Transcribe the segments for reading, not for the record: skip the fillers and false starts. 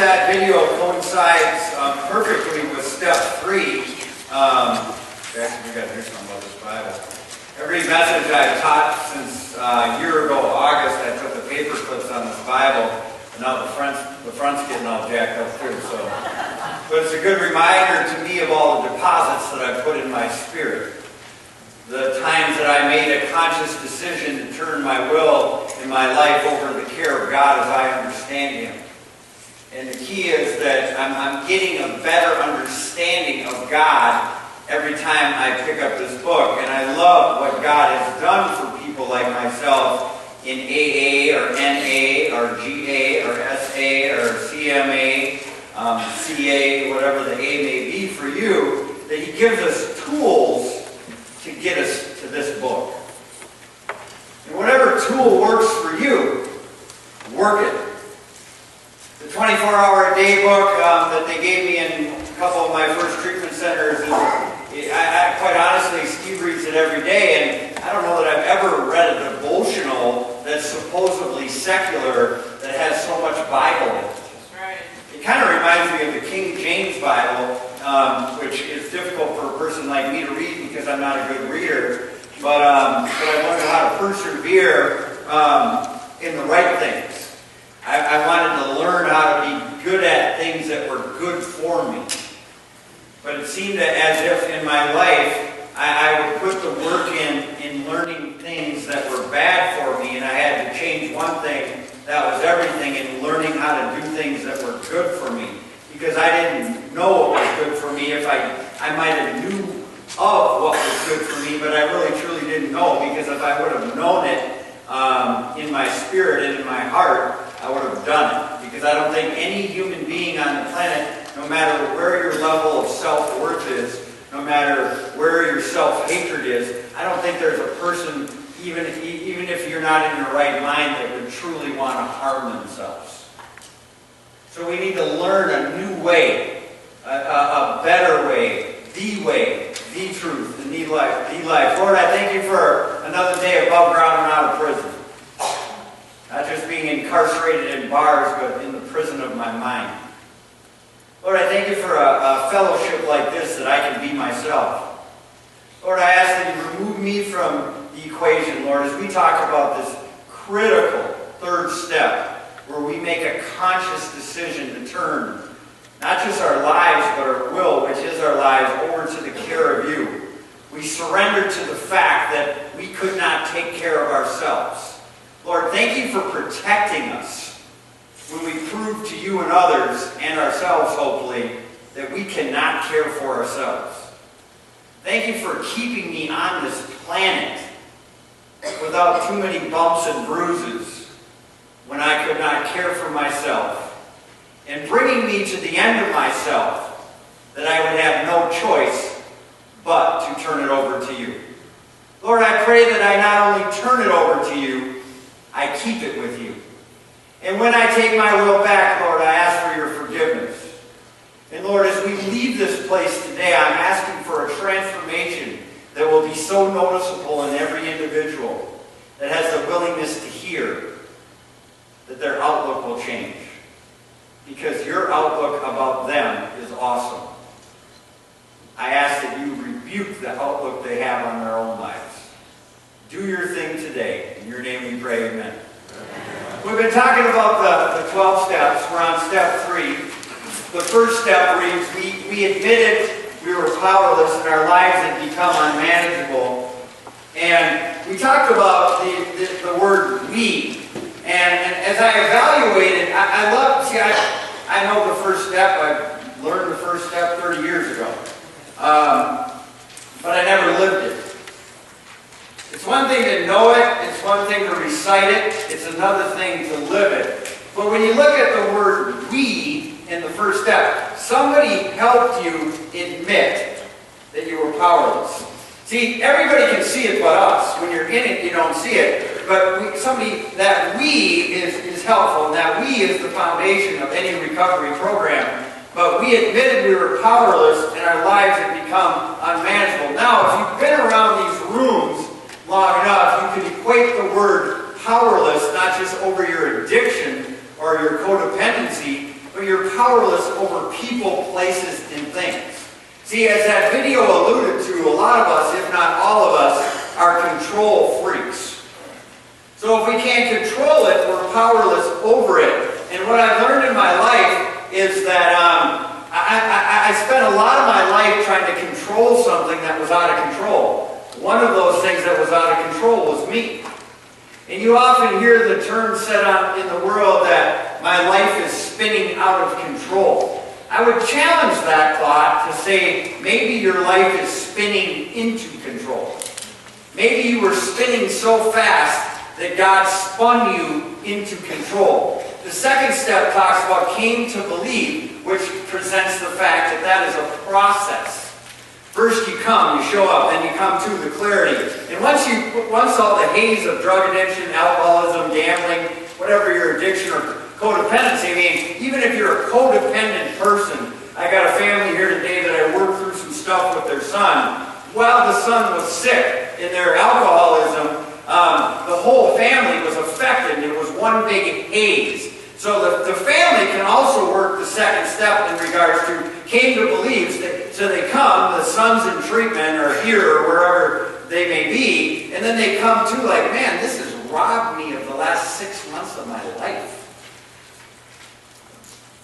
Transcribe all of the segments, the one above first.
that video coincides perfectly with step 3. Actually, we got to do something about this Bible. Every message I've taught since a year ago, August, I put the paper clips on this Bible, and now the front's getting all jacked up too. But it's a good reminder to me of all the deposits that I put in my spirit. The times that I made a conscious decision to turn my will and my life over to the care of God as I understand Him. And the key is that I'm getting a better understanding of God every time I pick up this book. And I love what God has done for people like myself in AA or NA or GA or SA or CMA, CA, whatever the A may be for you, that He gives us tools to get us to this book. And whatever tool works for you, work it. The 24-hour-a-day book that they gave me in a couple of my first treatment centers, I quite honestly, Steve reads it every day, and I don't know that I've ever read a devotional that's supposedly secular that has so much Bible in it. That's right. It kind of reminds me of the King James Bible, which is difficult for a person like me to read because I'm not a good reader, but I learned how to persevere in the right things. I wanted to learn how to be good at things that were good for me. But it seemed as if in my life, I would put the work in learning things that were bad for me, and I had to change one thing that was everything in learning how to do things that were good for me. Because I didn't know what was good for me. If I might have knew of what was good for me, but I really truly didn't know, because if I would have known it in my spirit and in my heart, I would have done it. Because I don't think any human being on the planet, no matter where your level of self-worth is, no matter where your self-hatred is, I don't think there's a person, even if you're not in your right mind, that would truly want to harm themselves. So we need to learn a new way, a better way, the truth, the life. Lord, I thank You for another day above ground and out of prison. Not just being incarcerated in bars, but in the prison of my mind. Lord, I thank You for a fellowship like this that I can be myself. Lord, I ask that You remove me from the equation, Lord, as we talk about this critical third step, where we make a conscious decision to turn not just our lives, but our will, which is our lives, over to the care of You. We surrender to the fact that we could not take care of ourselves. Lord, thank You for protecting us when we prove to You and others, and ourselves hopefully, that we cannot care for ourselves. Thank You for keeping me on this planet without too many bumps and bruises when I could not care for myself, and bringing me to the end of myself, that I would have no choice but to turn it over to You. Lord, I pray that I not only turn it over to You, I keep it with You. And when I take my will back, Lord, I ask for Your forgiveness. And Lord, as we leave this place today, I'm asking for a transformation that will be so noticeable in every individual that has the willingness to hear, that their outlook will change. Because Your outlook about them is awesome. I ask that You rebuke the outlook they have on their own lives. Do Your thing today. In Your name we pray, amen. We've been talking about the 12 steps. We're on step 3. The first step reads, we admitted we were powerless and our lives had become unmanageable. And we talked about the word we. And as I evaluated, I know the first step. I learned the first step 30 years ago. But I never lived it. It's one thing to know it, it's one thing to recite it, it's another thing to live it. But when you look at the word we in the first step, somebody helped you admit that you were powerless. See, everybody can see it but us. When you're in it, you don't see it. But that we is helpful, and that we is the foundation of any recovery program. But we admitted we were powerless and our lives had become unmanageable. Now, if you've been around these rooms long enough, you can equate the word powerless not just over your addiction or your codependency, but you're powerless over people, places, and things. See, as that video alluded to, a lot of us, if not all of us, are control freaks. So if we can't control it, we're powerless over it. And what I've learned in my life is that I spent a lot of my life trying to control something that was out of control. One of those things that was out of control was me. And you often hear the term said out in the world that my life is spinning out of control. I would challenge that thought to say maybe your life is spinning into control. Maybe you were spinning so fast that God spun you into control. The second step talks about came to believe, which presents the fact that that is a process. First you come, you show up, then you come to the clarity. And once all the haze of drug addiction, alcoholism, gambling, whatever your addiction or codependency, I mean, even if you're a codependent person, I got a family here today that I worked through some stuff with their son. While the son was sick in their alcoholism, the whole family was affected. It was one big haze. So the family can also work the second step in regards to came to beliefs. So they come, the son's in treatment or here or wherever they may be, and then they come to like, man, this has robbed me of the last 6 months of my life.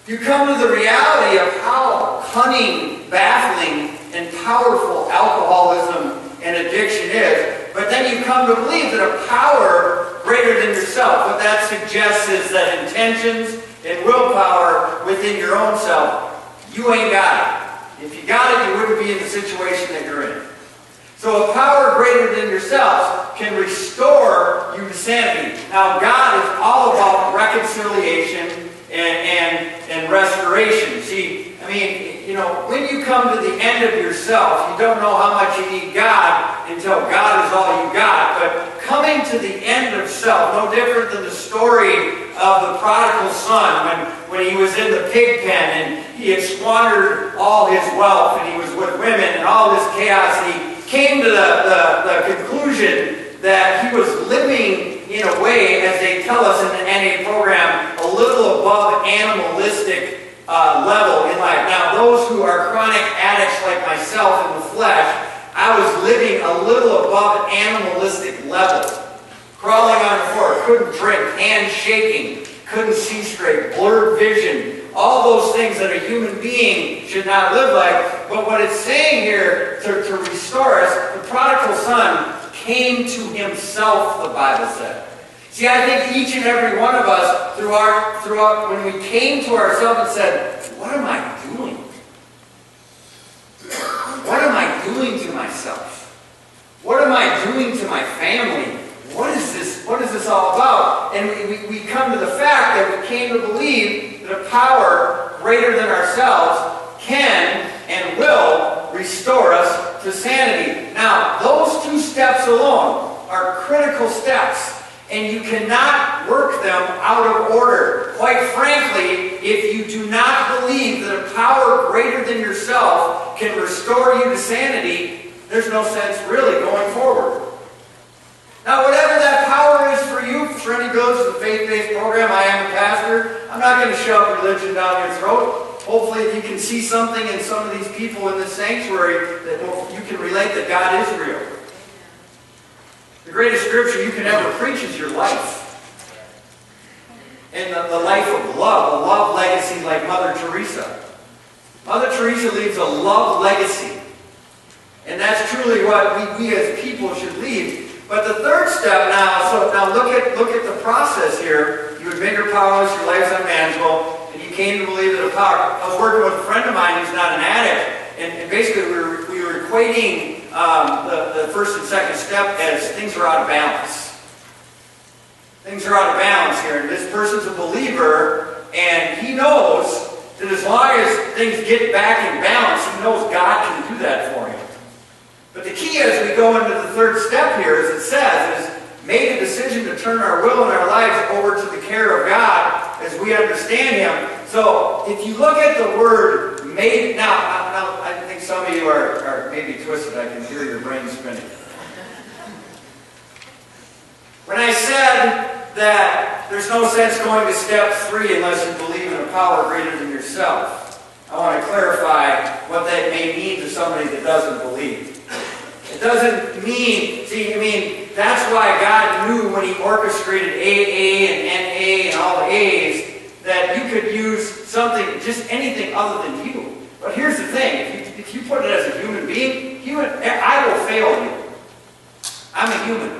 You come to the reality of how cunning, baffling, and powerful alcoholism and addiction is, but then you come to believe that a power greater than yourself. What that suggests is that intentions and willpower within your own self, you ain't got it. If you got it, you wouldn't be in the situation that you're in. So a power greater than yourselves can restore you to sanity. Now God is all about reconciliation and restoration. See, I mean, you know, when you come to the end of yourself, you don't know how much you need God until God is all you got. But coming to the end of self, no different than the story of the prodigal son when he was in the pig pen and he had squandered all his wealth and he was with women and all this chaos. And he came to the conclusion that he was living in a way, as they tell us in the NA program, a little above animalistic level in life. Now, those who are chronic addicts like myself in the flesh, I was living a little above animalistic level. Crawling on the floor, couldn't drink, hands shaking, couldn't see straight, blurred vision, all those things that a human being should not live like. But what it's saying here to restore us, the prodigal son came to himself, the Bible said. See, I think each and every one of us, throughout when we came to ourselves and said, what am I doing? What am I doing to myself? What am I doing to my family? What is this all about? And we come to the fact that we came to believe that a power greater than ourselves can and will restore us to sanity. Now, those two steps alone are critical steps. And you cannot work them out of order. Quite frankly, if you do not believe that a power greater than yourself can restore you to sanity, there's no sense really going forward. Now, whatever that power is for you, Serenity Village is a faith-based program. I am a pastor. I'm not going to shove religion down your throat. Hopefully, if you can see something in some of these people in this sanctuary that you can relate that God is real. The greatest scripture you can ever preach is your life. And the life of love, a love legacy like Mother Teresa. Mother Teresa leaves a love legacy. And that's truly what we as people should leave. But the third step now look at the process here. You admit you're powerless, your life's unmanageable, and you came to believe that a power. I was working with a friend of mine who's not an addict, and basically we were equating the first and second step as things are out of balance. Things are out of balance here. And this person's a believer, and he knows that as long as things get back in balance, he knows God can do that for him. But the key as we go into the third step here, as it says, is make a decision to turn our will and our lives over to the care of God as we understand Him. So if you look at the word made, now I think some of you are maybe twisted. I can hear your brain spinning. When I said that there's no sense going to step 3 unless you believe in a power greater than yourself. I want to clarify what that may mean to somebody that doesn't believe. It doesn't mean, that's why God knew when He orchestrated AA and NA and all the A's that you could use something, just anything other than you. But here's the thing, if you put it as a human being, I will fail you. I'm a human.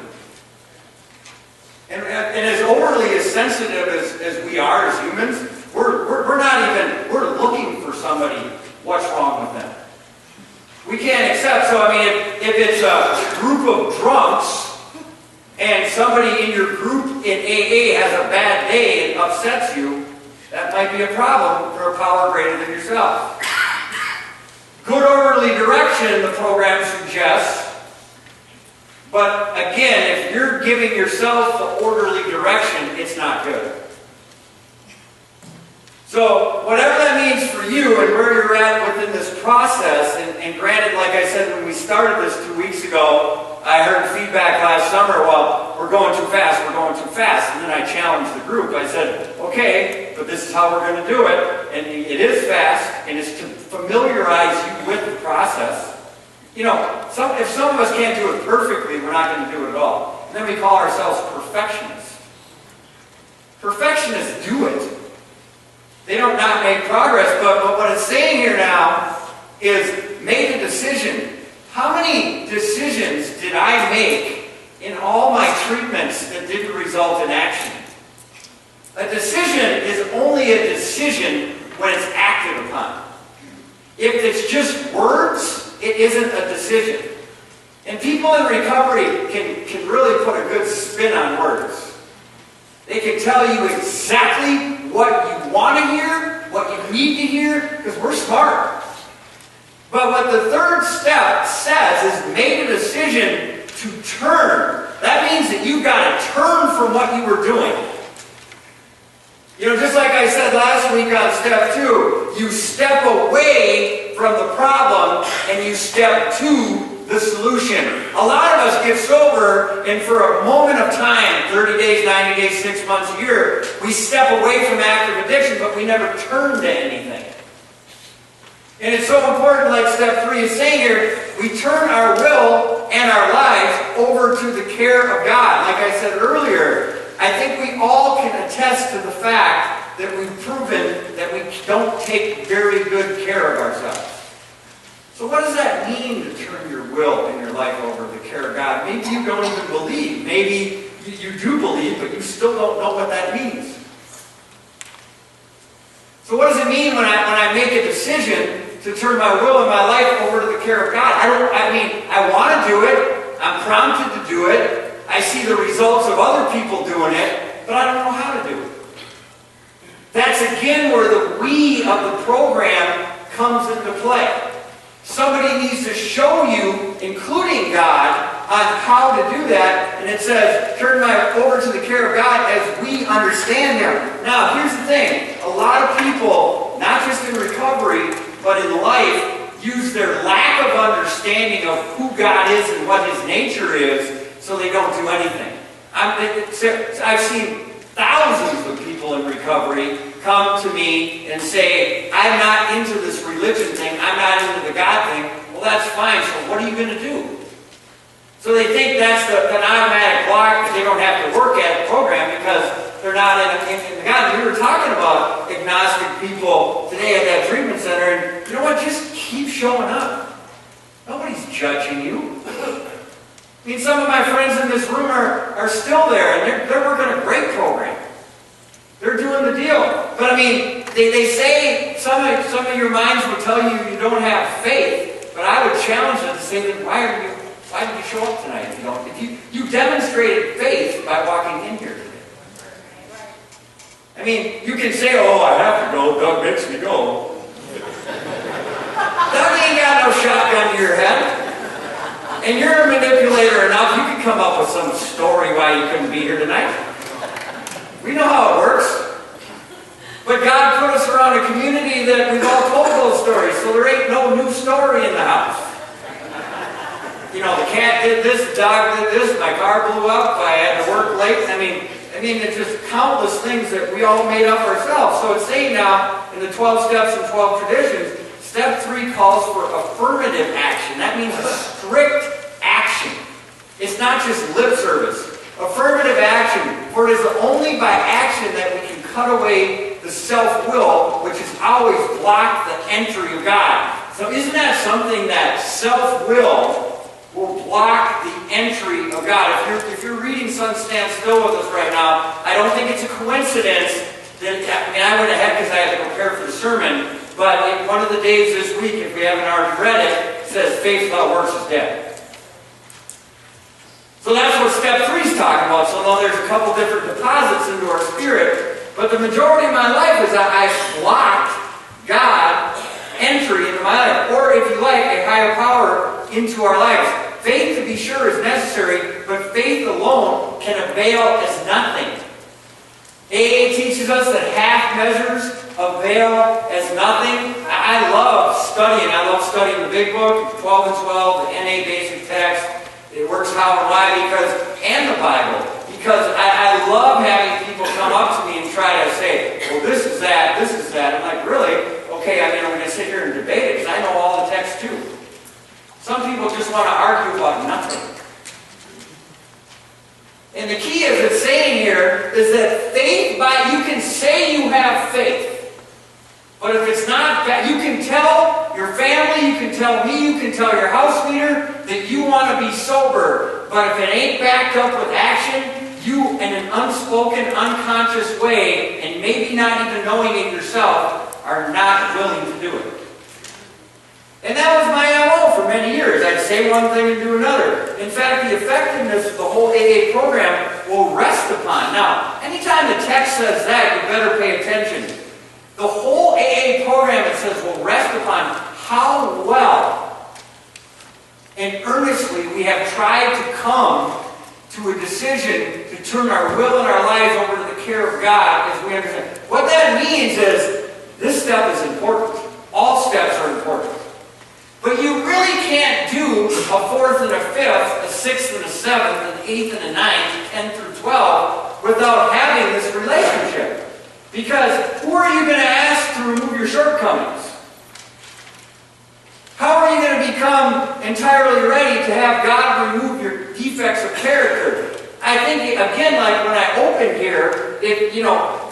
And as overly as sensitive as we are as humans, we're looking for somebody, what's wrong with them. We can't accept, if it's a group of drunks and somebody in your group in AA has a bad day and upsets you, that might be a problem for a power greater than yourself. Good orderly direction, the program suggests. But again, if you're giving yourself the orderly direction, it's not good. So, whatever that means for you and where you're at within this process, and granted, like I said, when we started this 2 weeks ago, I heard feedback last summer, well, we're going too fast, and then I challenged the group. I said, okay, but this is how we're going to do it, and it is fast, and it's to familiarize you with the process. If some of us can't do it perfectly, we're not going to do it at all. And then we call ourselves perfectionists. Perfectionists do it. They don't not make progress, but what it's saying here now is make a decision. How many decisions did I make in all my treatments that didn't result in action? A decision is only a decision when it's acted upon. If it's just words, it isn't a decision. And people in recovery can really put a good spin on words. They can tell you exactly what you want to hear, what you need to hear, because we're smart. But what the third step says is make a decision to turn. That means that you've got to turn from what you were doing. Just like I said last week on step 2, you step away from the problem and you step to the solution. A lot of us get sober and for a moment of time, 30 days, 90 days, 6 months, a year, we step away from active addiction, but we never turn to anything. And it's so important, like step 3 is saying here, we turn our will and our lives over to the care of God. Like I said earlier, I think we all can attest to the fact that we've proven that we don't take very good care of ourselves. So what does that mean to turn your will and your life over to the care of God? Maybe you don't even believe. Maybe you do believe, but you still don't know what that means. So what does it mean when I make a decision to turn my will and my life over to the care of God? I want to do it. I'm prompted to do it. I see the results of other people doing it, but I don't know how to do it. That's again where the we of the program comes into play. Somebody needs to show you, including God, on how to do that. And it says, turn over to the care of God as we understand Him. Now, here's the thing. A lot of people, not just in recovery, but in life, use their lack of understanding of who God is and what His nature is, so they don't do anything. I've seen thousands of people in recovery come to me and say, I'm not into this religion thing, I'm not into the God thing. Well, that's fine, so what are you going to do? So they think that's an automatic block that they don't have to work at the program because they're not in the God. We were talking about agnostic people today at that treatment center, and you know what? Just keep showing up. Nobody's judging you. Some of my friends in this room are still there, and they're working a great program. They're doing the deal. But they say, some of your minds will tell you don't have faith, but I would challenge them to say, then why did you show up tonight if you don't? If you demonstrated faith by walking in here today. You can say, oh, I have to go, Doug makes me go. Doug ain't got no shotgun to your head. And you're a manipulator enough, you can come up with some story why you couldn't be here tonight. We know how it works. But God put us around a community that we've all told those stories, so there ain't no new story in the house. The cat did this, the dog did this, my car blew up, I had to work late. I mean, it's just countless things that we all made up ourselves. So it's saying now, in the 12 steps and 12 traditions, step 3 calls for affirmative action. That means a strict action. It's not just lip service. Affirmative action, for it is only by action that we can cut away the self-will, which has always blocked the entry of God. So isn't that something, that self-will will block the entry of God? If you're reading Sun Stand Still with us right now, I don't think it's a coincidence that, I went ahead because I had to prepare for the sermon, but one of the days this week, if we haven't already read it, says faith without works is dead. So that's what step 3 is talking about. So now there's a couple different deposits into our spirit, but the majority of my life is that I blocked God entry into my life, or if you like, a higher power into our lives. Faith, to be sure, is necessary, but faith alone can avail as nothing. AA teaches us that half measures avail as nothing. I love studying. I love studying the big book, 12 and 12, the NA basic text. It works how and why, and the Bible. Because I love having people come up to me and try to say, well, this is that, this is that. I'm like, really? Okay, I'm going to sit here and debate it because I know all the text too. Some people just want to argue about nothing. And the key, as it's saying here, is that faith, you can say you have faith. But if it's not, you can tell your family, you can tell me, you can tell your house leader that you want to be sober. But if it ain't backed up with action, you, in an unspoken, unconscious way, and maybe not even knowing it yourself, are not willing to do it. And that was my MO for many years. I'd say one thing and do another. In fact, the effectiveness of the whole AA program will rest upon. Now, anytime the text says that, you better pay attention. The whole AA program, it says, will rest upon how well and earnestly we have tried to come to a decision to turn our will and our lives over to the care of God as we understand. What that means is, this step is important. All steps are important. But you really can't do a 4th and a 5th, a 6th and a 7th, an 8th and a 9th, 10 through 12, without having this relationship. Because who are you going to ask to remove your shortcomings? How are you going to become entirely ready to have God remove your defects of character? I think, again, like when I opened here,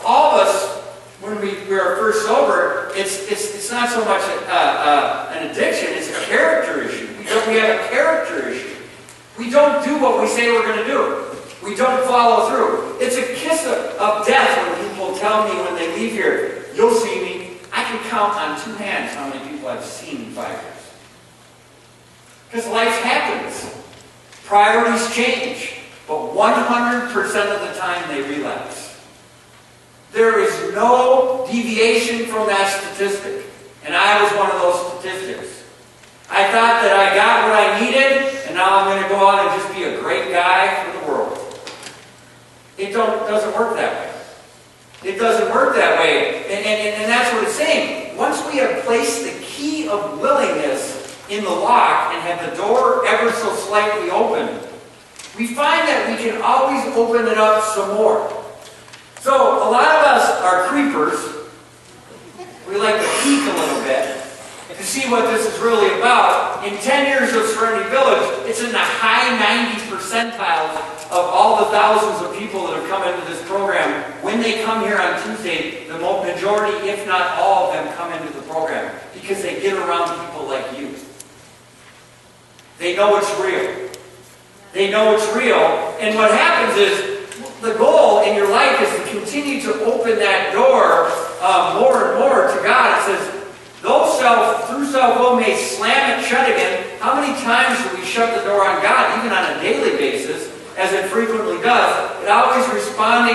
all of us, when we were first sober, it's not so much an addiction, it's a character issue. We have a character issue. We don't do what we say we're going to do. We don't follow through. It's a kiss of death when people tell me when they leave here, you'll see me. I can count on 2 hands how many people I've seen in 5 years. Because life happens. Priorities change. But 100% of the time they relapse. There is no deviation from that statistic. And I was one of those statistics. I thought that I got what I needed, and now I'm going to go out and just be a great guy for the world. It doesn't work that way. It doesn't work that way. And that's what it's saying. Once we have placed the key of willingness in the lock and have the door ever so slightly open, we find that we can always open it up some more. So a lot of us are creepers. We like to peek a little bit to see what this is really about. In 10 years of Serenity Village, it's in the high 90 percentiles of all the thousands of people that have come into this program. When they come here on Tuesday, the majority, if not all of them, come into the program because they get around people like you. They know it's real. They know it's real. And what happens is, the goal in your life is to continue to open that door more and more to God. It says, though through self-will may slam it shut again. How many times do we shut the door on God, even on a daily basis, as it frequently does? It always respond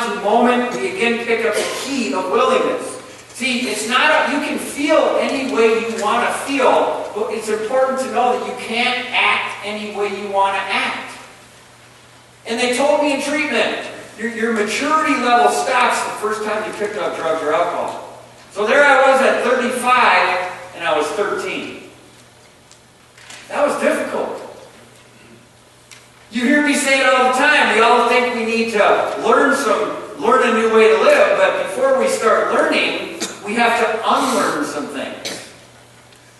to the moment we again pick up the key of willingness. See, it's not you can feel any way you want to feel, but it's important to know that you can't act any way you want to act. And they told me in treatment, your maturity level stops the first time you picked up drugs or alcohol. So there I was at 35, and I was 13. That was difficult. You hear me say it all the time. We all think we need to learn a new way to live, but before we start learning, we have to unlearn some things.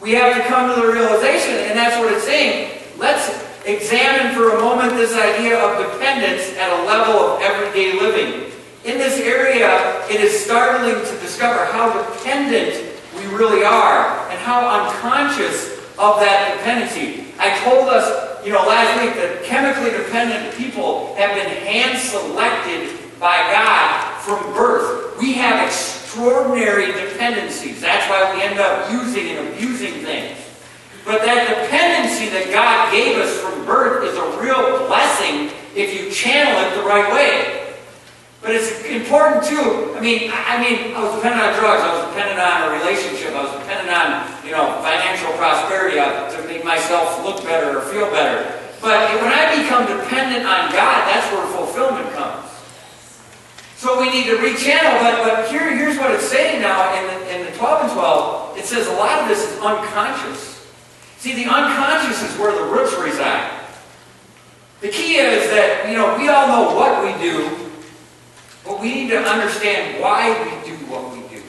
We have to come to the realization, and that's what it's saying. Let's examine for a moment this idea of dependence at a level of everyday living. In this area, it is startling to discover how dependent we really are and how unconscious of that dependency. I told us, last week that chemically dependent people have been hand-selected by God from birth. We have extraordinary dependencies. That's why we end up using and abusing things. But that dependency that God gave us from birth is a real blessing if you channel it the right way. But it's important too. I mean, I was dependent on drugs. I was dependent on a relationship. I was dependent on, financial prosperity to make myself look better or feel better. But when I become dependent on God, that's where fulfillment comes. So we need to rechannel. But here's what it's saying now in the 12 and 12. It says a lot of this is unconscious. See, the unconscious is where the roots reside. The key is that, we all know what we do, but we need to understand why we do what we do.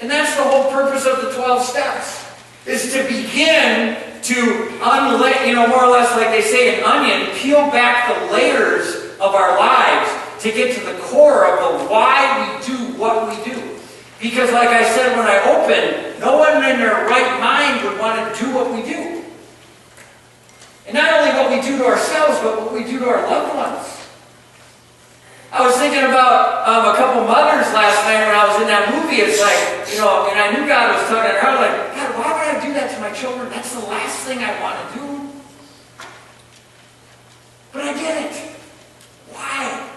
And that's the whole purpose of the 12 steps, is to begin to more or less like they say an onion, peel back the layers of our lives to get to the core of the why we do what we do. Because like I said when I opened, no one in their right mind would want to do what we do. And not only what we do to ourselves, but what we do to our loved ones. I was thinking about a couple mothers last night when I was in that movie. It's like, and I knew God was talking to her. I was like, God, why would I do that to my children? That's the last thing I want to do. But I get it. Why?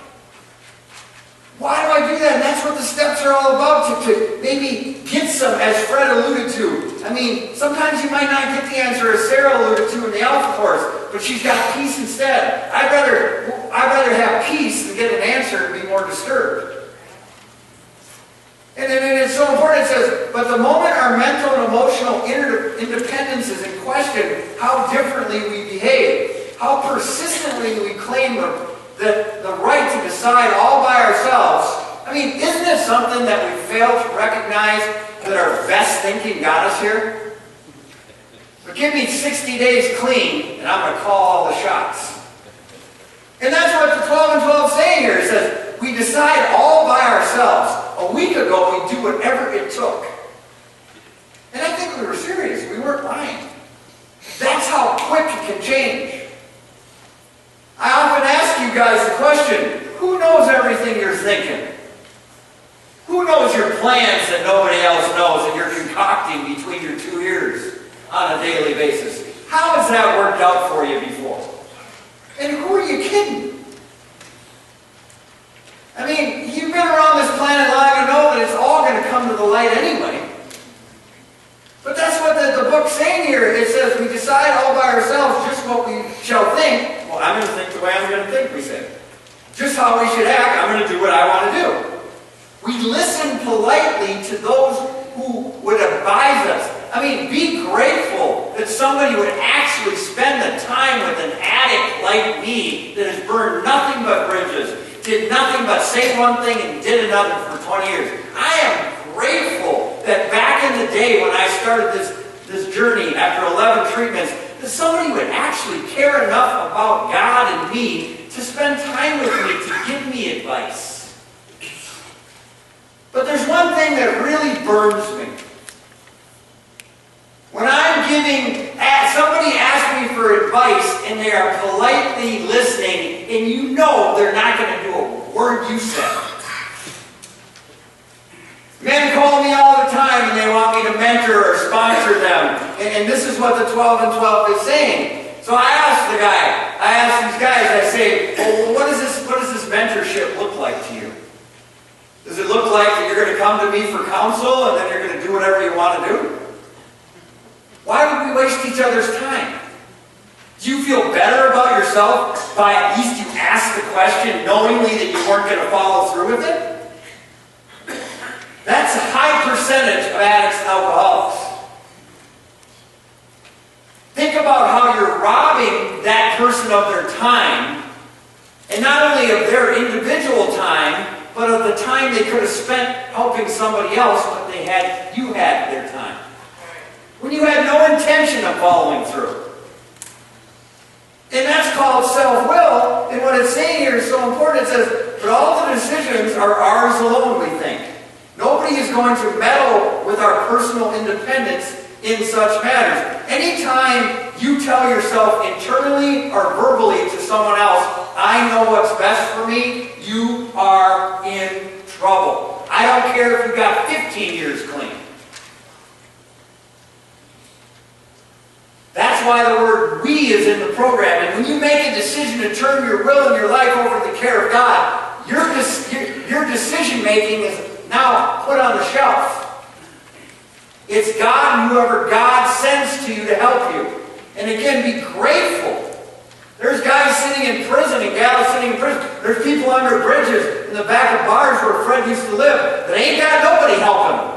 Why do I do that? And that's what the steps are all about, to maybe get some, as Fred alluded to. I mean, sometimes you might not get the answer as Sarah alluded to in the Alpha Course, but she's got peace instead. I'd rather have peace than get an answer and be more disturbed. And it's so important. It says, but the moment our mental and emotional independence is in question, how differently we behave, how persistently we claim the right to decide all by ourselves. I mean, isn't it something that we fail to recognize that our best thinking got us here? But give me 60 days clean, and I'm going to call all the shots. And that's what the 12 and 12 say here. It says, we decide all by ourselves. A week ago, we do whatever it took. And I think we were serious. We weren't lying. That's how quick it can change. I often ask you guys the question, who knows everything you're thinking? Who knows your plans that nobody else knows that you're concocting between your two ears on a daily basis? How has that worked out for you before? And who are you kidding? I mean, you've been around this planet long enough to know that it's all going to come to the light anyway. But that's what the book's saying here. It says we decide all by ourselves just what we shall think. Well, I'm going to think the way I'm going to think, we say. Just how we should act, I'm going to do what I want to do. We listen politely to those who would advise us. I mean, be grateful that somebody would actually spend the time with an addict like me that has burned nothing but bridges, did nothing but say one thing and did another for 20 years. I am grateful that back in the day when I started this journey after 11 treatments, that somebody would actually care enough about God and me to spend time with me to give me advice. But there's one thing that really burns me. When I'm somebody asks me for advice and they are politely listening and you know they're not going to do a word you said. Men call me all the time and they want me to mentor or sponsor them. And this is what the 12 and 12 is saying. So I asked these guys, I say, well, what does this mentorship look like to you? Does it look like that you're going to come to me for counsel and then you're going to do whatever you want to do? Why would we waste each other's time? Do you feel better about yourself by at least you asked the question knowingly that you weren't going to follow through with it? That's a high percentage of addicts and alcoholics. Think about how you're robbing that person of their time, and not only of time they could have spent helping somebody else, but you had their time. When you had no intention of following through. And that's called self-will, and what it's saying here is so important. It says, but all the decisions are ours alone, we think. Nobody is going to meddle with our personal independence in such matters. Anytime you tell yourself internally or verbally to someone else, I know what's best for me, you are in trouble. I don't care if you got 15 years clean. That's why the word "we" is in the program. And when you make a decision to turn your will and your life over to the care of God, your decision making is now put on the shelf. It's God and whoever God sends to you to help you. And again, be grateful. There's guys sitting in prison and gals sitting in prison. There's people under bridges in the back of bars where Fred used to live that ain't got nobody helping them.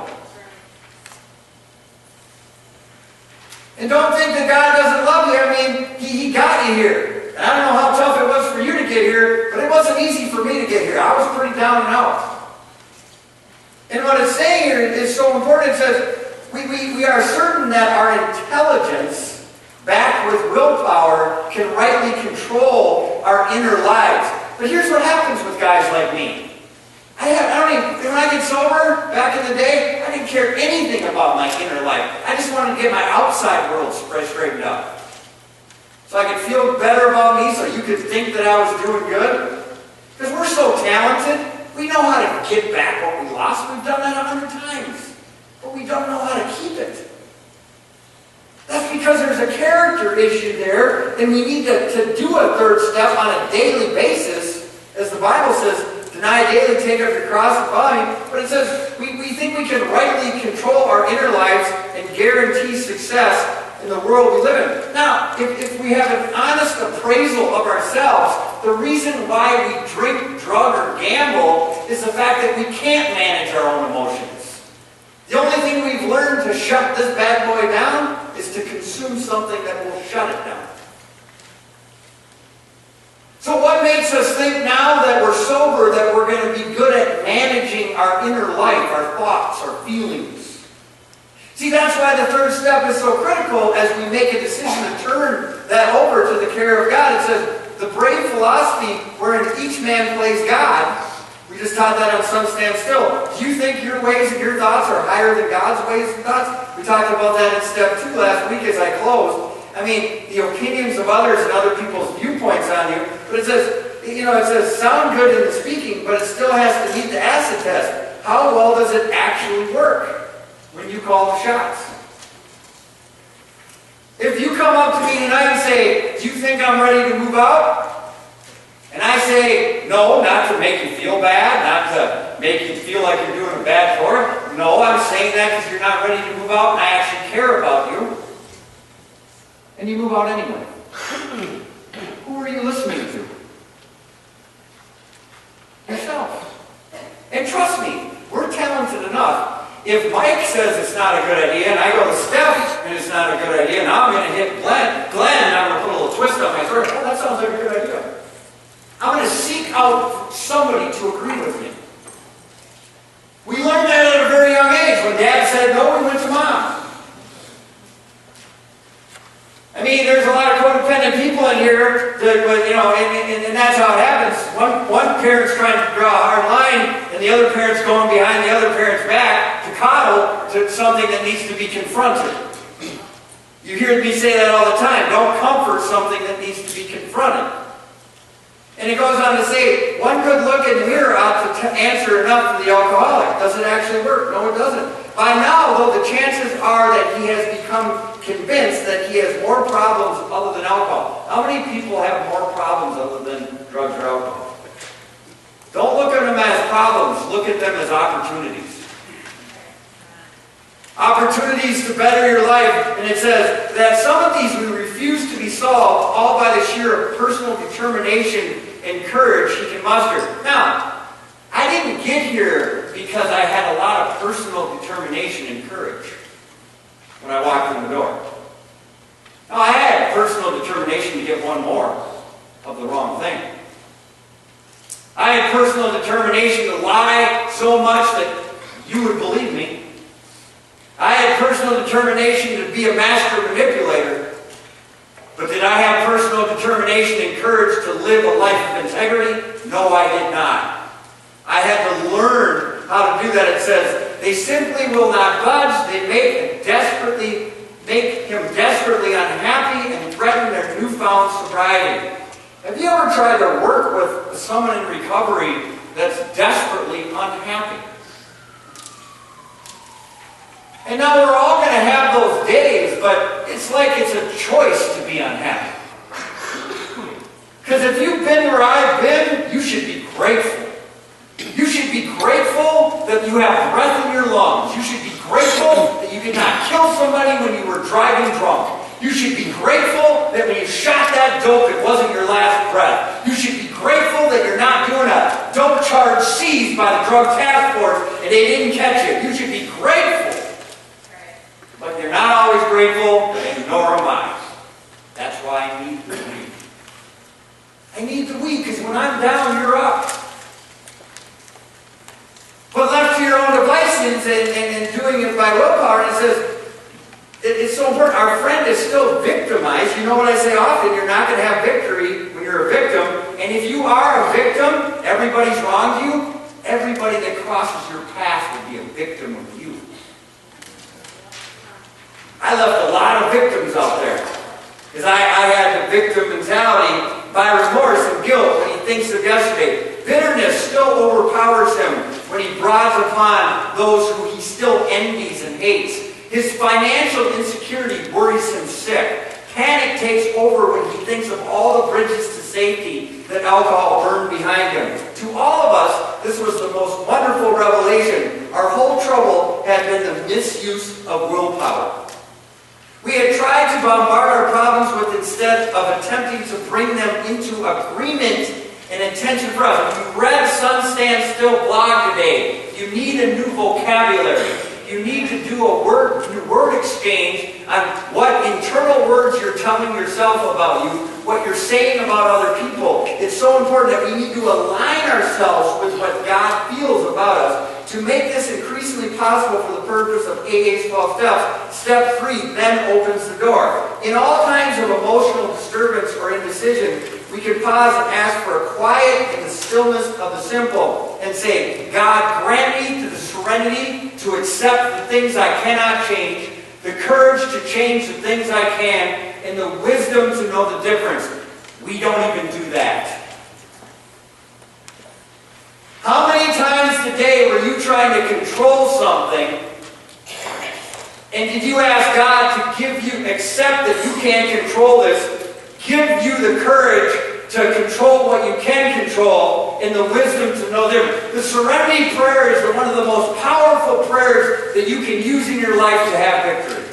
And don't think that God doesn't love you. I mean, He got you here. And I don't know how tough it was for you to get here, but it wasn't easy for me to get here. I was pretty down and out. And what it's saying here is so important. It says, we are certain that our intelligence, backed with willpower, can rightly control our inner lives. But here's what happens with guys like me. When I get sober, back in the day, I didn't care anything about my inner life. I just wanted to get my outside world straightened up. So I could feel better about me, so you could think that I was doing good. Because we're so talented, we know how to get back what we lost. We've done that 100 times. But we don't know how to keep it. That's because there's a character issue there, and we need to do a third step on a daily basis. As the Bible says, deny daily, take up your cross and follow me. But it says we think we can rightly control our inner lives and guarantee success in the world we live in. Now, if we have an honest appraisal of ourselves, the reason why we drink, drug, or gamble is the fact that we can't manage our own emotions. The only thing we've learned to shut this bad boy down is to consume something that will shut it down. So what makes us think now that we're sober that we're going to be good at managing our inner life, our thoughts, our feelings? See, that's why the third step is so critical as we make a decision to turn that over to the care of God. It says, the brave philosophy wherein each man plays God. We just taught that on Some Stand Still. Do you think your ways and your thoughts are higher than God's ways and thoughts? We talked about that in step 2 last week as I closed. I mean, the opinions of others and other people's viewpoints on you. But it says, sound good in the speaking, but it still has to meet the acid test. How well does it actually work when you call the shots? If you come up to me tonight and say, do you think I'm ready to move out? And I say, no, not to make you feel bad, not to make you feel like you're doing a bad chore. No, I'm saying that because you're not ready to move out and I actually care about you. And you move out anyway. Who are you listening to? Yourself. And trust me, we're talented enough. If Mike says it's not a good idea, and I go to Steph and it's not a good idea, now I'm going to hit Glenn and I'm going to put a little twist on my story. Oh, that sounds like a good idea. I'm going to seek out somebody to agree with me. We learned that at a very young age. When Dad said no, we went to Mom. I mean, there's a lot of codependent people in here, and that's how it happens. One parent's trying to draw a hard line, and the other parent's going behind the other parent's back to coddle to something that needs to be confronted. You hear me say that all the time. Don't comfort something that needs to be confronted. And it goes on to say, one good look in the mirror ought to answer enough for the alcoholic. Does it actually work? No, it doesn't. By now, though, the chances are that he has become convinced that he has more problems other than alcohol. How many people have more problems other than drugs or alcohol? Don't look at them as problems. Look at them as opportunities. Opportunities to better your life. And it says that some of these we refuse to be solved all by the sheer personal determination and courage he can muster. Now, I didn't get here because I had a lot of personal determination and courage when I walked in the door. No, I had personal determination to get one more of the wrong thing. I had personal determination to lie so much that you would believe me. I had personal determination to be a master manipulator. But did I have personal determination and courage to live a life of integrity? No, I did not. I had to learn how to do that. It says, they simply will not budge. They make him desperately unhappy and threaten their newfound sobriety. Have you ever tried to work with someone in recovery that's desperately unhappy? And now we're all going to have those days, but it's like it's a choice to be unhappy. Because if you've been where I've been, you should be grateful. You should be grateful that you have breath in your lungs. You should be grateful that you did not kill somebody when you were driving drunk. You should be grateful that when you shot that dope, it wasn't your last breath. You should be grateful that you're not doing a dope charge seized by the drug task force and they didn't catch you. You should be grateful. But they're not always grateful, and nor am I. That's why I need the we. I need the we, because when I'm down, you're up. But left to your own devices and doing it by willpower, it says, it's so important. Our friend is still victimized. You know what I say often? You're not going to have victory when you're a victim. And if you are a victim, everybody's wronged you. Everybody that crosses your path will be a victim of you. I left a lot of victims out there. Because I had the victim mentality by remorse and guilt when he thinks of yesterday. Bitterness still overpowers him when he broads upon those who he still envies and hates. His financial insecurity worries him sick. Panic takes over when he thinks of all the bridges to safety that alcohol burned behind him. To all of us, this was the most wonderful revelation. Our whole trouble had been the misuse of willpower. We had tried to bombard our problems with instead of attempting to bring them into agreement and intention for us. If you read Sun Stand Still blog today, you need a new vocabulary. You need to do new word exchange on what internal words you're telling yourself about you, what you're saying about other people. It's so important that we need to align ourselves with what God feels about us. To make this increasingly possible for the purpose of AA's 12 steps, step 3 then opens the door. In all times of emotional disturbance or indecision, we can pause and ask for a quiet in the stillness of the simple and say, God, grant me the serenity to accept the things I cannot change, the courage to change the things I can, and the wisdom to know the difference. We don't even do that. How many times today were you trying to control something, and did you ask God to give you, accept that you can't control this, give you the courage to control what you can control, and the wisdom to know difference? The Serenity Prayer is one of the most powerful prayers that you can use in your life to have victory.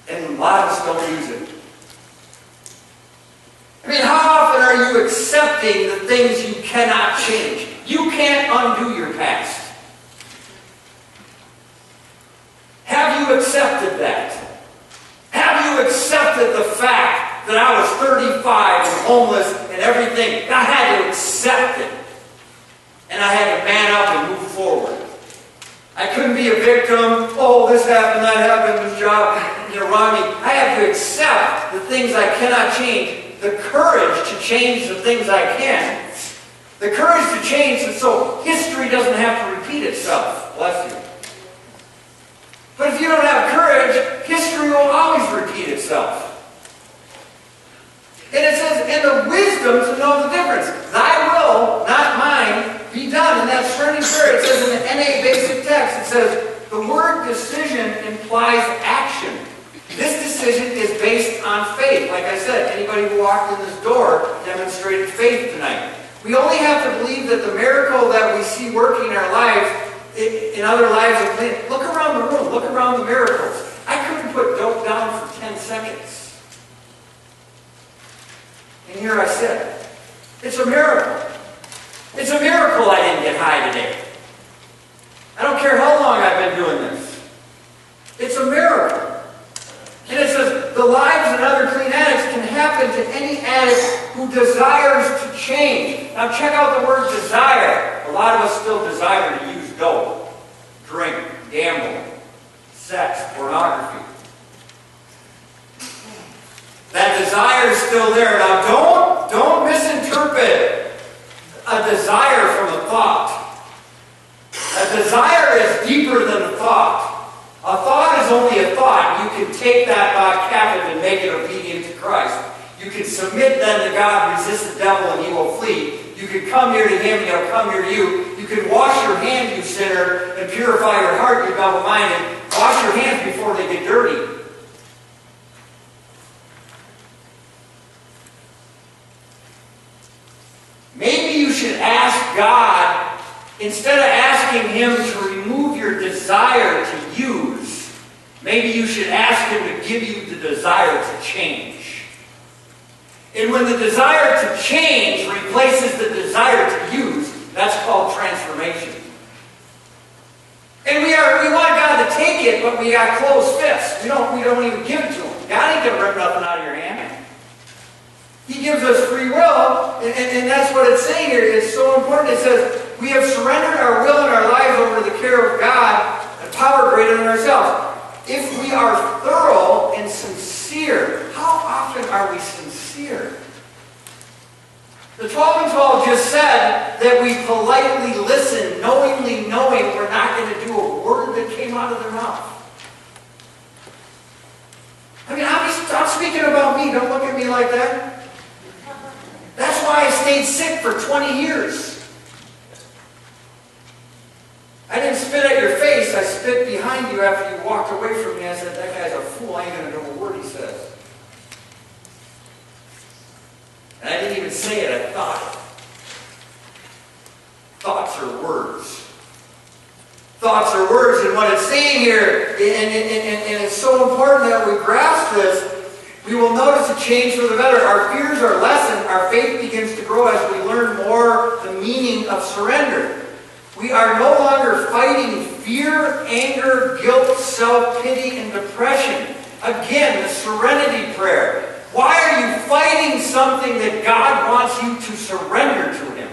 And a lot of us don't use it. I mean, how often are you accepting the things you cannot change? You can't undo your past. Have you accepted that? Have you accepted the fact that I was 35 and homeless and everything? I had to accept it. And I had to man up and move forward. I couldn't be a victim. Oh, this happened, that happened, this job, wrong me. I have to accept the things I cannot change. The courage to change the things I can. The courage to change so history doesn't have to repeat itself. Bless you. But if you don't have courage, history will always repeat itself. And it says, and the wisdom to know the difference. Thy will, not mine, be done. In that Serenity Prayer, it says in the NA basic text, it says, the word decision implies action. This decision is based on faith. Like I said, anybody who walked in this door demonstrated faith tonight. We only have to believe that the miracle that we see working in our lives, in other lives of men. Look around the room. Look around the miracles. I couldn't put dope down for 10 seconds. And here I sit. It's a miracle. It's a miracle I didn't get high today. I don't care how long I've been doing this. It's a miracle. And it says, the lives of other clean addicts can happen to any addict who desires to change. Now check out the word desire. A lot lot of us still desire to use dope, drink, gamble, sex, pornography. That desire is still there. Now don't misinterpret a desire from a thought. A desire is deeper than a thought. A thought is only a thought. You can take that thought captive and make it obedient to Christ. You can submit then to God, resist the devil, and he will flee. You can come here to him, and he'll come here to you. You can wash your hands, you sinner, and purify your heart, you double-minded. Wash your hands before they get dirty. Maybe you should ask God, instead of asking him to remove your desire to use, maybe you should ask him to give you the desire to change. And when the desire to change replaces the desire to use, that's called transformation. And we want God to take it, but we got closed fists. We don't even give it to him. God ain't going to rip nothing out of your hand. He gives us free will, and that's what it's saying here. It's so important. It says, we have surrendered our will and our lives over to the care of God, a power greater than ourselves. If we are thorough and sincere, how often are we sincere? The 12 and 12 just said that we politely listen, knowingly knowing we're not going to do a word that came out of their mouth. I mean, I'm speaking about me. Don't look at me like that. That's why I stayed sick for 20 years. I didn't spit at your face. I spit behind you after you walked away from me. I said, that guy's a fool. I ain't going to know a word he says. And I didn't even say it. I thought it. Thoughts are words. Thoughts are words. And what it's saying here, and it's so important that we grasp this, we will notice a change for the better. Our fears are lessened. Our faith begins to grow as we learn more the meaning of surrender. We are no longer fighting fear, anger, guilt, self-pity, and depression. Again, the serenity prayer. Why are you fighting something that God wants you to surrender to him?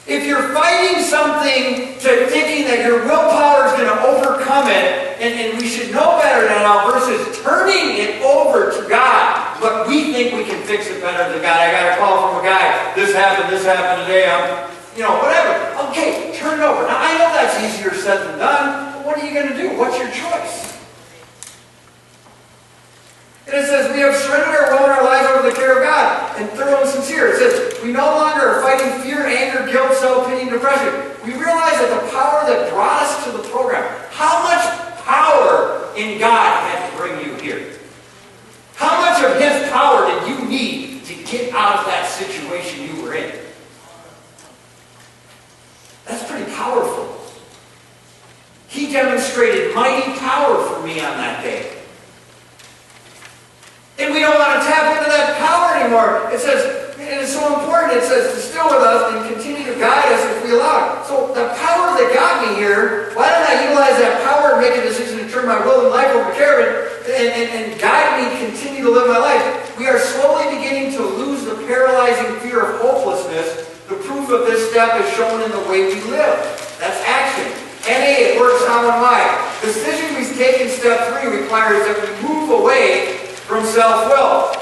If you're fighting something thinking that your willpower is going to overcome it, and we should know better than now, versus turning it over to God. But we think we can fix it better than God. I got a call from a guy. This happened today. Whatever. Okay, turn it over. Now, I know that's easier said than done, but what are you going to do? What's your choice? And it says, we have surrendered our will and our lives over the care of God, and thorough and sincere. It says, we no longer are fighting fear, anger, guilt, self-pity, and depression. We realize that the power that brought us to the program, how much power in God had to bring you here? How much of his power did you need to get out of that situation you were in? That's pretty powerful. He demonstrated mighty power for me on that day. And we don't want to tap into that power anymore. It says, and it's so important, it says to still with us and continue to guide us if we allow it. So the power that got me here, why don't I utilize that power and make a decision to turn my will and life over to Karen and guide me to continue to live my life? We are slowly beginning to lose the paralyzing fear of hopelessness. The proof of this step is shown in the way we live. That's action. NA, it works how and why. The decision we take in step 3 requires that we move away from self-will.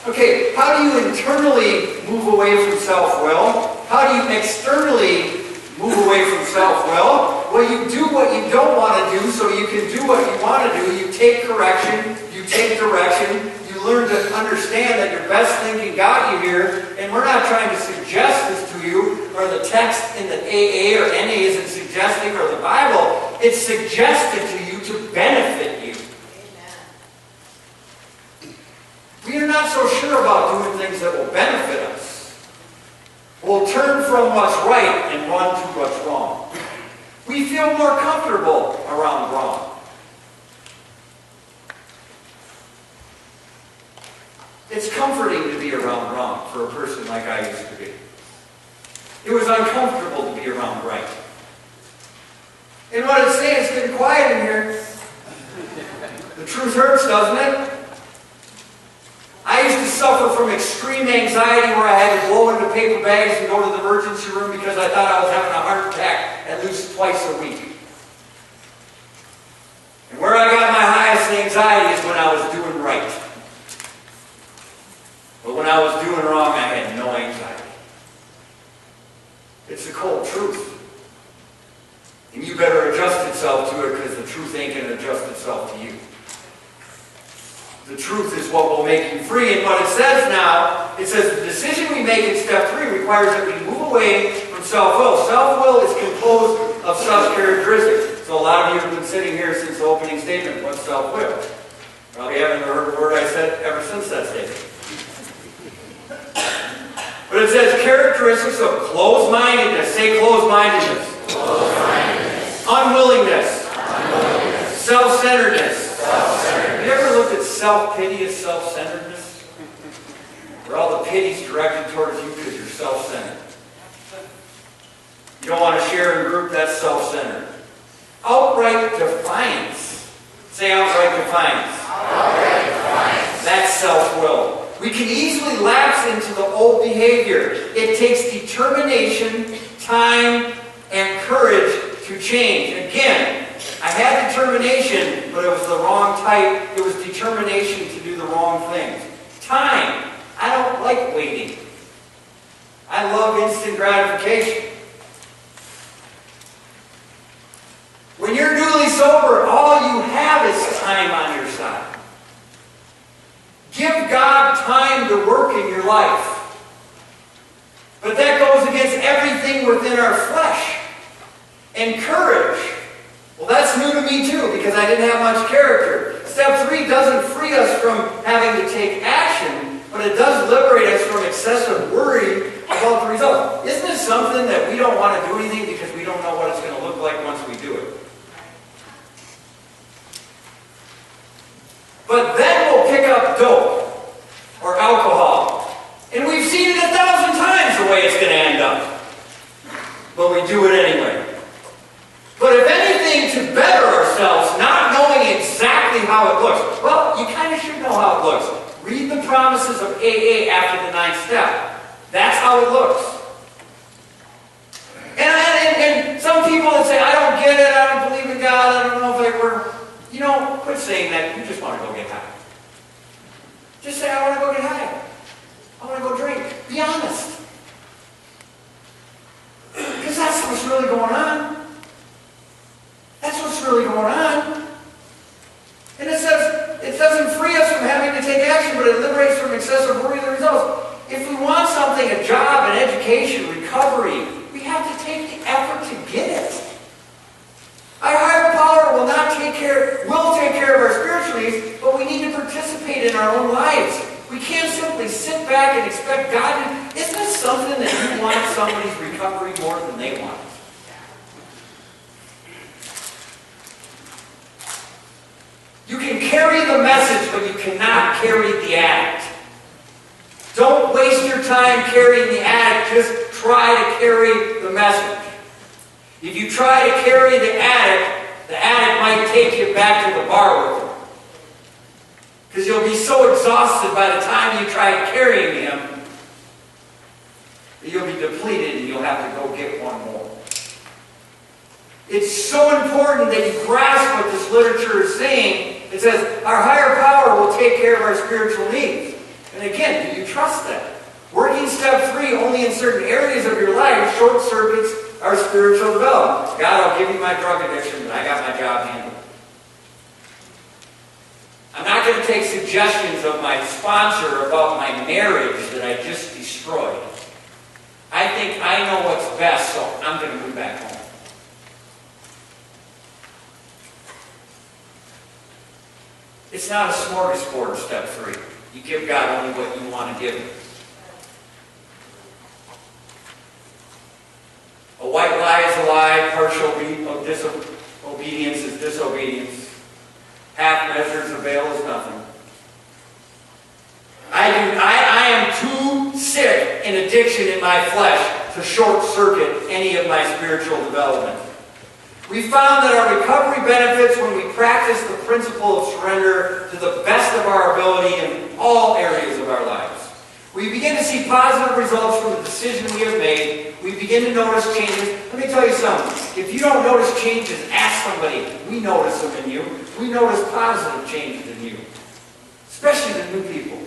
Okay, how do you internally move away from self-will? How do you externally move away from self-will? Well, you do what you don't want to do so you can do what you want to do. You take correction, you take direction, you learn to understand that your best thinking got you here, and we're not trying to suggest this to you, or the text in the AA or NA isn't suggesting, or the Bible, it's suggested to you to benefit you. We are not so sure about doing things that will benefit us. We'll turn from what's right and run to what's wrong. We feel more comfortable around wrong. It's comforting to be around wrong for a person like I used to be. It was uncomfortable to be around right. And what it's saying, it's getting quiet in here. The truth hurts, doesn't it? I used to suffer from extreme anxiety where I had to blow into paper bags and go to the emergency room because because I thought I was having a heart attack at least twice a week. And where I got my highest anxiety is when I was doing right. But when I was doing wrong, I had no anxiety. It's the cold truth. And you better adjust itself to it, because the truth ain't going to adjust itself to you. The truth is what will make you free. And what it says now, it says the decision we make in step 3 requires that we move away from self-will. Self-will is composed of such characteristics. So a lot of you have been sitting here since the opening statement. What's self-will? Probably haven't heard the word I said ever since that statement. But it says characteristics of closed-mindedness. Say closed-mindedness. Closed-mindedness. Unwillingness. Unwillingness. Self-centeredness. Self-centeredness. Have you ever looked at self-pity as self-centeredness? Where all the pity's directed towards you because you're self-centered. You don't want to share in a group, that's self-centered. Outright defiance. Say outright defiance. Outright defiance. That's self-will. We can easily lapse into the old behavior. It takes determination, time, and courage to change. Again, I had determination, but it was the wrong type. It was determination to do the wrong things. Time. I don't like waiting. I love instant gratification. When you're newly sober, all you have is time on your side. Give God time to work in your life. But that goes against everything within our flesh. And courage. Well, that's new to me too, because I didn't have much character. Step 3 doesn't free us from having to take action, but it does liberate us from excessive worry about the result. Isn't it something that we don't want to do anything because we don't know what it's going to look like once we do it? But then we'll pick up dope or alcohol. And we've seen it 1,000 times the way it's going to end up. But we do it anyway. But if anything, to better ourselves, not knowing exactly how it looks. Well, you kind of should know how it looks. Read the promises of AA after the 9th step. That's how it looks. And some people that say, I don't get it, I don't believe in God, I don't know if I were... You know, quit saying that. You just want to go get high. Just say, I want to go get high. I want to go drink. Be honest. Because that's what's really going on. That's what's really going on. And it says, it doesn't free us from having to take action, but it liberates from excessive worry of the results. If we want something, a job, an education, recovery, we have to take the effort to get it. Our higher power will take care of our spiritual needs, but we need to participate in our own lives. We can't simply sit back and expect God to... Isn't it something that you want somebody's recovery more than they want it? You can carry the message, but you cannot carry the addict. Don't waste your time carrying the addict. Just try to carry the message. If you try to carry the addict might take you back to the bar with him. Because you'll be so exhausted by the time you try carrying him that you'll be depleted and you'll have to go get one more. It's so important that you grasp what this literature is saying. It says, our higher power will take care of our spiritual needs. And again, do you trust that? Working step 3 only in certain areas of your life short circuits our spiritual development. God, I'll give you my drug addiction, but I got my job handled. I'm not going to take suggestions of my sponsor about my marriage that I just destroyed. I think I know what's best, so I'm going to move back home. It's not a smorgasbord, step 3. You give God only what you want to give him. A white lie is a lie, partial disobedience is disobedience. Half measures avail is nothing. I am too sick in addiction in my flesh to short-circuit any of my spiritual development. We found that our recovery benefits when we practice the principle of surrender to the best of our ability in all areas of our lives. We begin to see positive results from the decision we have made. we begin to notice changes. Let me tell you something. If you don't notice changes, ask somebody. We notice them in you. We notice positive changes in you. Especially the new people.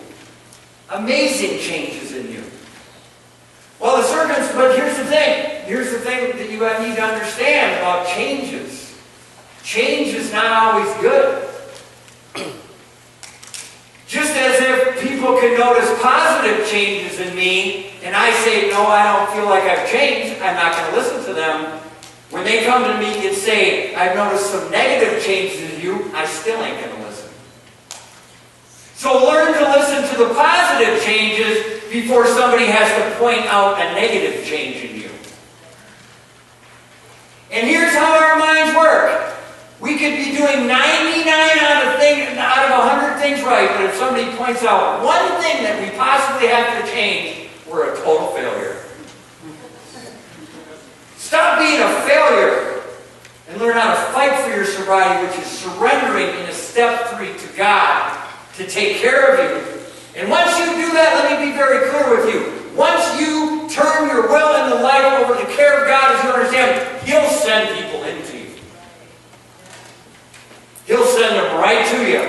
Amazing changes in you. Well, but here's the thing. Here's the thing that you need to understand about changes. Change is not always good. Just as if people can notice positive changes in me, and I say, no, I don't feel like I've changed, I'm not going to listen to them. When they come to me and say, I've noticed some negative changes in you, I still ain't going to listen. So learn to listen to the positive changes before somebody has to point out a negative change in you. And here's how our minds work. We could be doing 99 out of 100 things right, but if somebody points out one thing that we possibly have to change, we're a total failure. Stop being a failure and learn how to fight for your sobriety, which is surrendering in a step 3 to God to take care of you. And once you do that, let me be very clear with you. Once you turn your will and the life over to the care of God, as you understand, He'll send people into you. He'll send them right to you.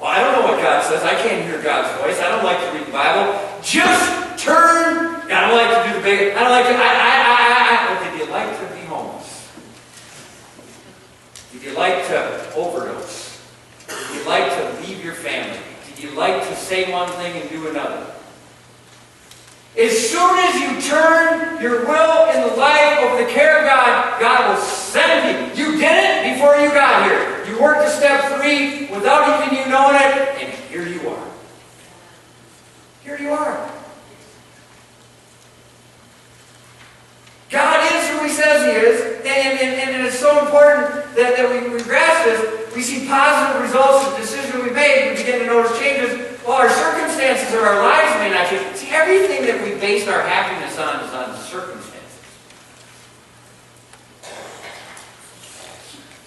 Well, I don't know what God says. I can't hear God's voice. I don't like to read the Bible. Just turn. I don't like to do the big. I don't like to. Well, did you like to be homeless? Did you like to overdose? Did you like to leave your family? Did you like to say one thing and do another? As soon as you turn your will and the life over the care of God, God will send you. You did it before you got here. You worked to step 3 without even you knowing it, and here you are. Here you are. God is who He says He is, and it's so important that we grasp this. We see positive results of the decision we made. We begin to notice changes. While our circumstances or our lives may not change. See, everything that we base our happiness on is on circumstances.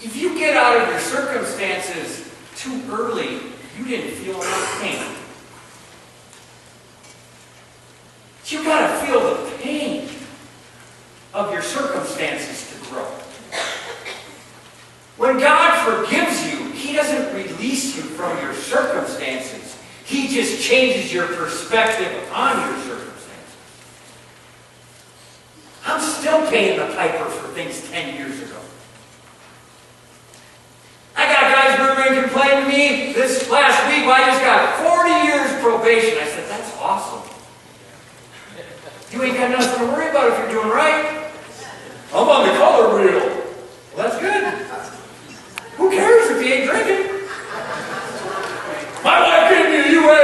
If you get out of your circumstances too early, you didn't feel enough pain. You've got to feel the pain of your circumstances to grow. When God forgives you, He doesn't release you from your circumstances. He just changes your perspective on your circumstances. I'm still paying the piper for things 10 years ago. I got guys murmuring and complaining to me this last week, well, I just got 40 years probation. I said, that's awesome. You ain't got nothing to worry about if you're doing right. I'm on the color wheel. Well, that's good. Who cares if you ain't drinking? My wife gave me a UA.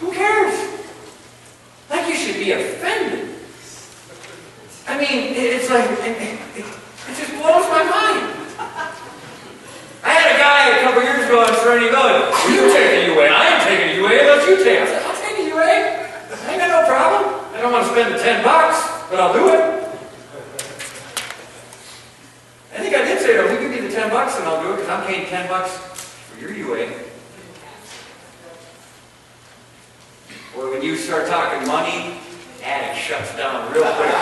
Who cares? Like you should be offended. I mean, it's like, it just blows my mind. I had a guy a couple years ago in Serenity Village. Will you take a UA? I ain't taking a UA unless you take it. I said, I'll take a UA. I ain't got no problem. I don't want to spend the $10, but I'll do it. I think I did say to him, we give you the $10 and I'll do it because I'm paying $10 for your UA. Or when you start talking money, the addict shuts down real quick.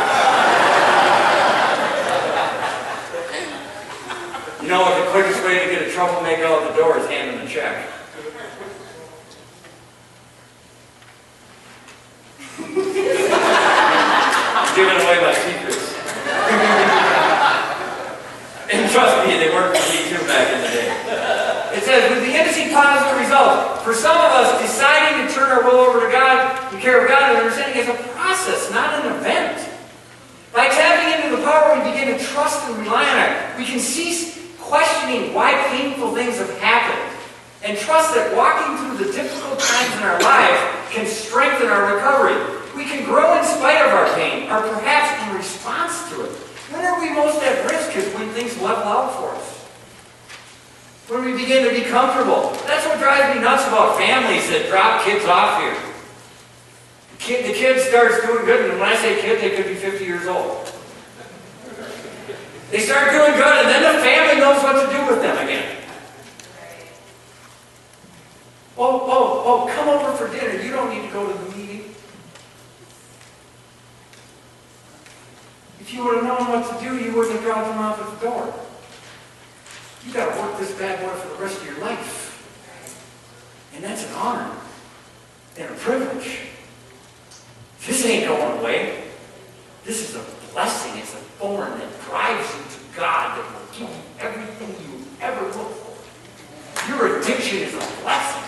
You know what the quickest way to get a troublemaker out the door is hand him a check. Giving away my secrets. And trust me, they worked for me too back in the day. It says, we begin to see positive results. For some of us, deciding to turn our will over to God, the care of God, and understanding is a process, not an event. By tapping into the power, we begin to trust and rely on it. We can cease questioning why painful things have happened, and trust that walking through the difficult times in our life can strengthen our recovery. We can grow in spite of our pain, or perhaps in response to it. When are we most at risk is when things level out for us. When we begin to be comfortable. That's what drives me nuts about families that drop kids off here. The kid starts doing good, and when I say kid, they could be 50 years old. They start doing good, and then the family knows what to do with them again. Oh, come over for dinner. You don't need to go to the meeting. If you would have known what to do, you wouldn't have dropped them off at the door. You got to work this bad boy for the rest of your life. And that's an honor and a privilege. This ain't going away. This is a blessing. It's a thorn that drives you to God, that will give you everything you ever look for. Your addiction is a blessing.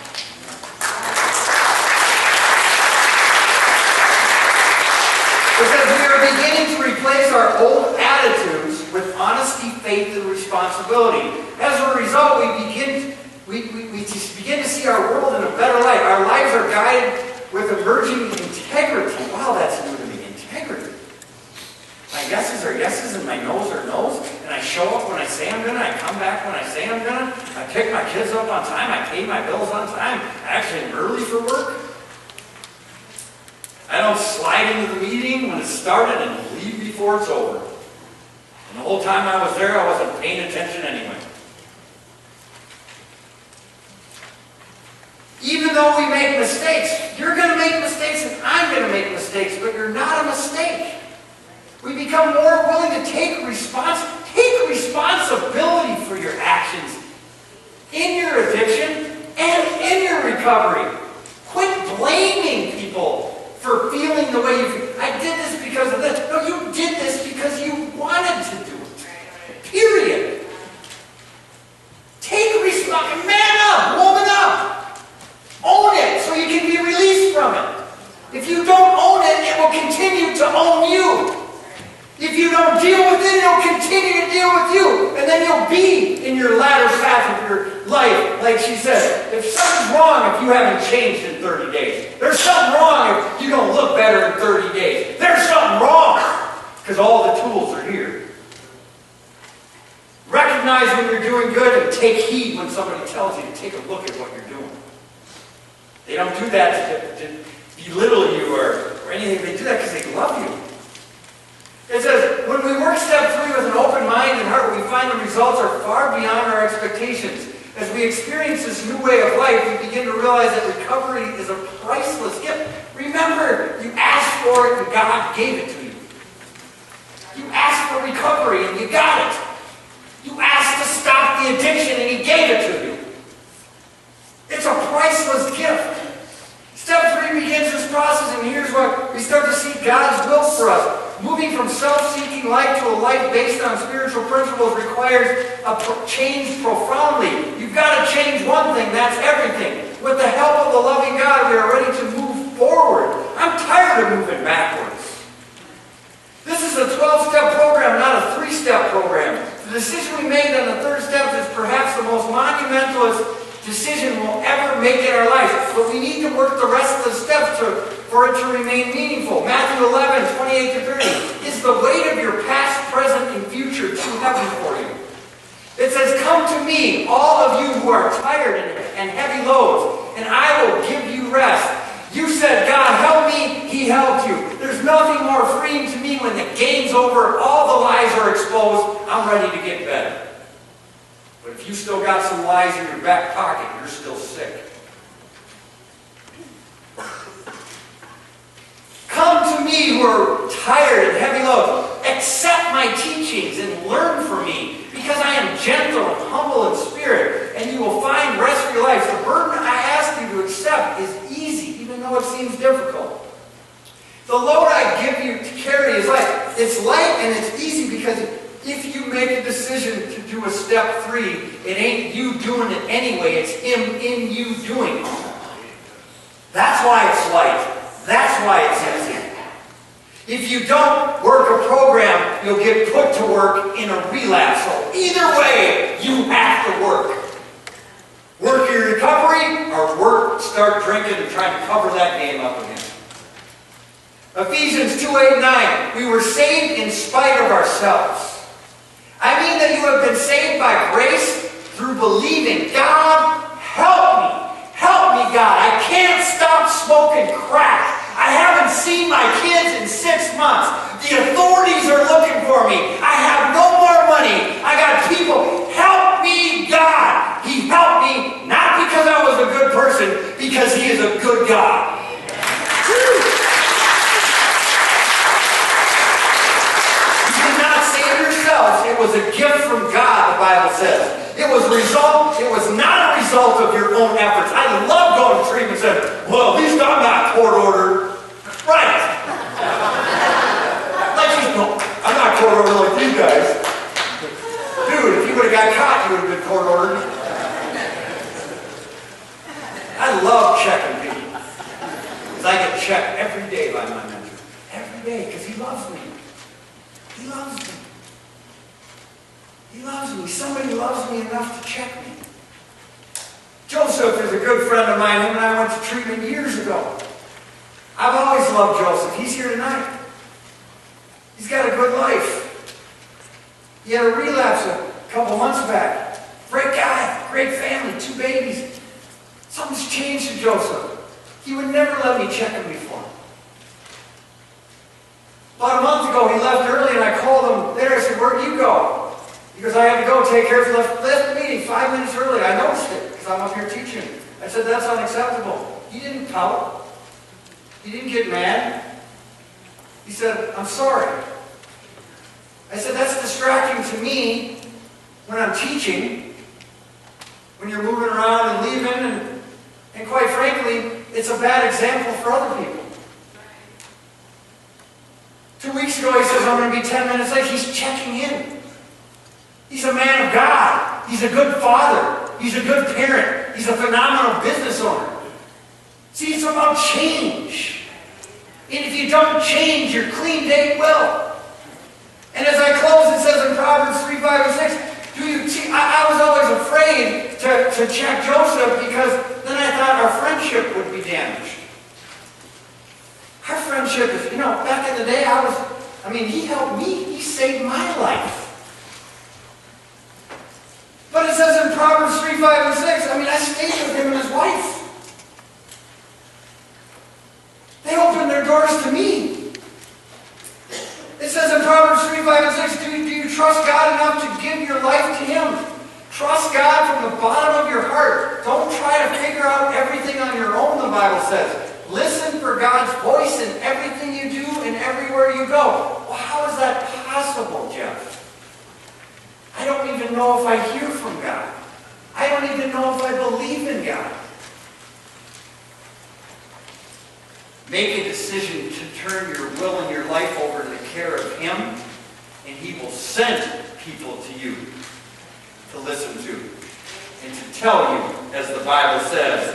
It says we are beginning to replace our old attitudes with honesty, faith, and responsibility. As a result, we just begin to see our world in a better light. Our lives are guided with emerging integrity. Wow, that's new to me. Integrity. My yeses are yeses and my noes are noes. And I show up when I say I'm going to. I come back when I say I'm going to. I pick my kids up on time. I pay my bills on time. I actually am early for work. I don't slide into the meeting when it started and leave before it's over. And the whole time I was there, I wasn't paying attention anyway. Even though we make mistakes, you're going to make mistakes and I'm going to make mistakes, but you're not a mistake. We become more willing to take responsibility for your actions in your addiction and in your recovery. Quit blaming people for feeling the way you feel. I did this because of this. No, you did this because you wanted to do it. Period. Take responsibility. Man up, woman up. Own it so you can be released from it. If you don't own it, it will continue to own you. If you don't deal with it, it'll continue to deal with you. And then you'll be in your latter path of your life. Like she said, if something's wrong if you haven't changed in 30 days. There's something wrong if you don't look better in 30 days. There's something wrong because all the tools are here. Recognize when you're doing good and take heed when somebody tells you to take a look at what you're doing. They don't do that to belittle you or anything. They do that because they love you. It says, when we work step 3 with an open mind and heart, we find the results are far beyond our expectations. As we experience this new way of life, we begin to realize that recovery is a priceless gift. Remember, you asked for it and God gave it to you. You asked for recovery and you got it. You asked to stop the addiction and He gave it to you. It's a priceless gift. Step 3 begins this process, and here's what we start to see God's will for us. Moving from self-seeking life to a life based on spiritual principles requires a change profoundly. You've got to change one thing, that's everything. With the help of the loving God, we are ready to move forward. I'm tired of moving backwards. This is a 12-step program, not a 3-step program. The decision we made on the 3rd step is perhaps the most monumental decision we'll ever make in our lives. But we need to work the rest of the steps for it to remain meaningful. Matthew 11, 28 to 30. Is the weight of your past, present, and future too heavy for you? It says, come to me, all of you who are tired and heavy loads, and I will give you rest. You said, God, help me. He helped you. There's nothing more freeing to me when the game's over, all the lies are exposed, I'm ready to get better. But if you still got some lies in your back pocket, you're still sick. Come to me who are tired and heavy loads. Accept my teachings and learn from me, because I am gentle and humble in spirit, and you will find rest for your lives. The burden I ask you to accept is easy, even though it seems difficult. The load I give you to carry is light. It's light and it's easy because if you make a decision to do a step 3, it ain't you doing it anyway, it's Him in you doing it. That's why it's light. That's why it's easy. If you don't work a program, you'll get put to work in a relapse. So either way, you have to work. Work your recovery or start drinking and trying to cover that game up again. Ephesians 2:8-9. We were saved in spite of ourselves. I mean that you have been saved by grace through believing. God, help me. Help me, God. I can't stop smoking crack. I haven't seen my kids in 6 months. The authorities are looking for me. I have no more money. I got people. Help me, God. He helped me not because I was a good person, because He is a good God. You was a gift from God, the Bible says. It was not a result of your own efforts. I love going to treatment and saying, well, at least I'm not court-ordered. Right. No, I'm not court-ordered like you guys. Dude, if you would have got caught, you would have been court-ordered. I love checking people. Because I get checked every day by my mentor. Every day, because he loves me. He loves me. He loves me. Somebody loves me enough to check me. Joseph is a good friend of mine. Him and I went to treatment years ago. I've always loved Joseph. He's here tonight. He's got a good life. He had a relapse a couple months back. Great guy, great family, 2 babies. Something's changed to Joseph. He would never let me check him before. About a month ago, he left early, and I called him there. I said, where'd you go? He goes, I had to go take care of him. Left the meeting 5 minutes early. I noticed it, because I'm up here teaching. I said, that's unacceptable. He didn't pout. He didn't get mad. He said, I'm sorry. I said, that's distracting to me when I'm teaching, when you're moving around and leaving, and quite frankly, it's a bad example for other people. 2 weeks ago, he says, I'm going to be 10 minutes late. He's checking in. He's a man of God. He's a good father. He's a good parent. He's a phenomenal business owner. See, it's about change. And if you don't change, your clean date will. And as I close, it says in Proverbs 3, 5, and 6, do you see, I was always afraid to check Joseph because then I thought our friendship would be damaged. Our friendship is, back in the day, he helped me. He saved my life. But it says in Proverbs 3, 5, and 6, I stayed with him and his wife. They opened their doors to me. It says in Proverbs 3, 5, and 6, do you trust God enough to give your life to Him? Trust God from the bottom of your heart. Don't try to figure out everything on your own, the Bible says. Listen for God's voice in everything you do and everywhere you go. Well, how is that possible, Jeff? I don't even know if I hear from God. I don't even know if I believe in God. Make a decision to turn your will and your life over to the care of Him, and He will send people to you to listen to and to tell you, as the Bible says,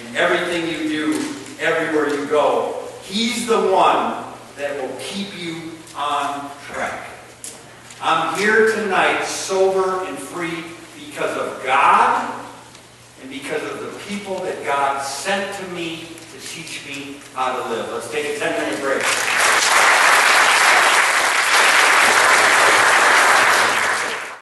in everything you do, everywhere you go, He's the one that will keep you on track. I'm here tonight sober and free because of God and because of the people that God sent to me to teach me how to live. Let's take a 10-minute break.